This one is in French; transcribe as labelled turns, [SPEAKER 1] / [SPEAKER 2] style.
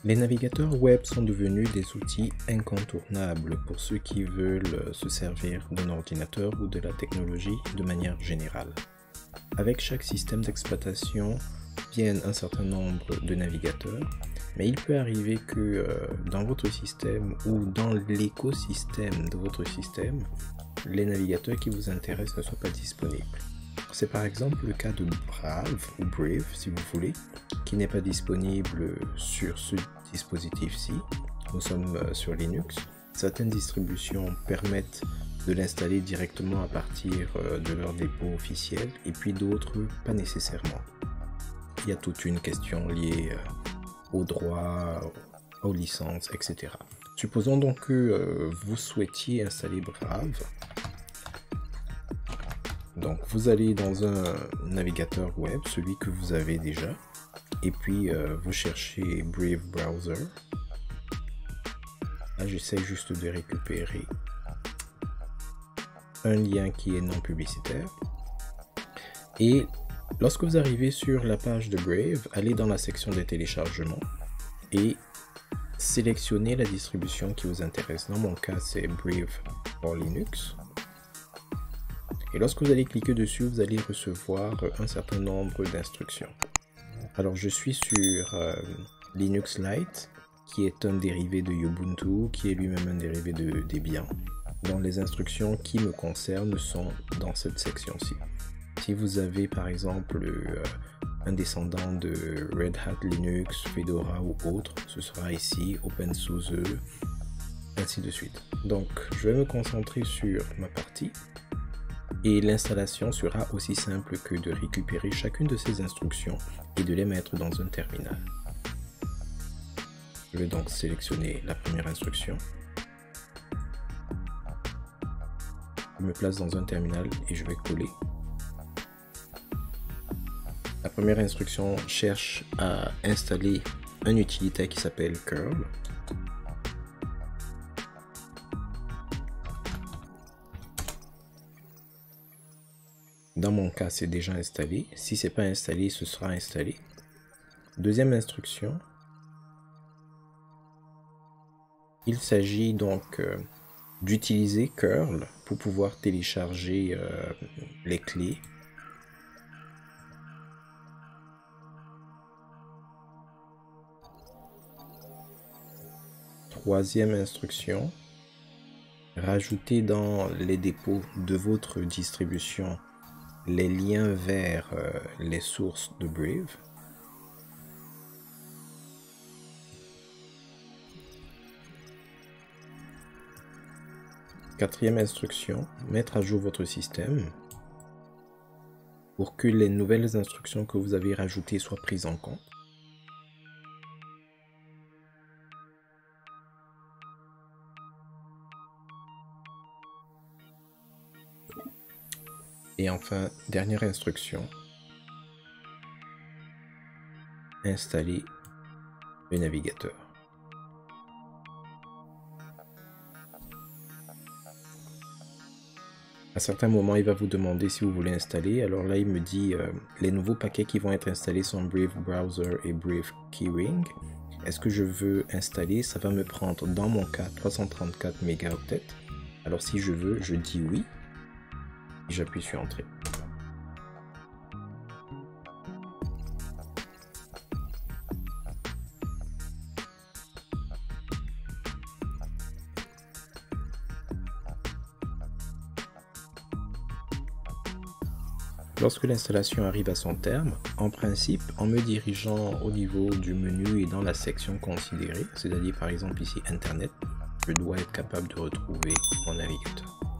[SPEAKER 1] Les navigateurs web sont devenus des outils incontournables pour ceux qui veulent se servir d'un ordinateur ou de la technologie de manière générale. Avec chaque système d'exploitation viennent un certain nombre de navigateurs, mais il peut arriver que dans votre système ou dans l'écosystème de votre système, les navigateurs qui vous intéressent ne soient pas disponibles. C'est par exemple le cas de Brave ou Brave si vous voulez, qui n'est pas disponible sur ce dispositif-ci. Nous sommes sur Linux. Certaines distributions permettent de l'installer directement à partir de leur dépôt officiel et puis d'autres pas nécessairement. Il y a toute une question liée aux droits, aux licences, etc. Supposons donc que vous souhaitiez installer Brave. Donc vous allez dans un navigateur web, celui que vous avez déjà, et puis vous cherchez Brave Browser. Là j'essaie juste de récupérer un lien qui est non publicitaire. Et lorsque vous arrivez sur la page de Brave, allez dans la section des téléchargements et sélectionnez la distribution qui vous intéresse. Dans mon cas c'est Brave pour Linux. Et lorsque vous allez cliquer dessus, vous allez recevoir un certain nombre d'instructions. Alors je suis sur Linux Lite, qui est un dérivé de Ubuntu, qui est lui-même un dérivé de Debian. Donc les instructions qui me concernent sont dans cette section-ci. Si vous avez par exemple un descendant de Red Hat Linux, Fedora ou autre, ce sera ici, OpenSUSE, ainsi de suite. Donc je vais me concentrer sur ma partie. Et l'installation sera aussi simple que de récupérer chacune de ces instructions et de les mettre dans un terminal. Je vais donc sélectionner la première instruction. Je me place dans un terminal et je vais coller. La première instruction cherche à installer un utilitaire qui s'appelle curl. Dans mon cas, c'est déjà installé. Si ce n'est pas installé, ce sera installé. Deuxième instruction. Il s'agit donc d'utiliser curl pour pouvoir télécharger les clés. Troisième instruction. Rajouter dans les dépôts de votre distribution les liens vers les sources de Brave. Quatrième instruction, mettre à jour votre système pour que les nouvelles instructions que vous avez rajoutées soient prises en compte. Et enfin, dernière instruction, installer le navigateur. À certains moments, il va vous demander si vous voulez installer. Alors là, il me dit les nouveaux paquets qui vont être installés sont Brave Browser et Brave Keyring. Est-ce que je veux installer? Ça va me prendre, dans mon cas, 334 mégaoctets. Alors si je veux, je dis oui. J'appuie sur Entrée. Lorsque l'installation arrive à son terme, en principe, en me dirigeant au niveau du menu et dans la section considérée, c'est-à-dire par exemple ici Internet, je dois être capable de retrouver mon navigateur.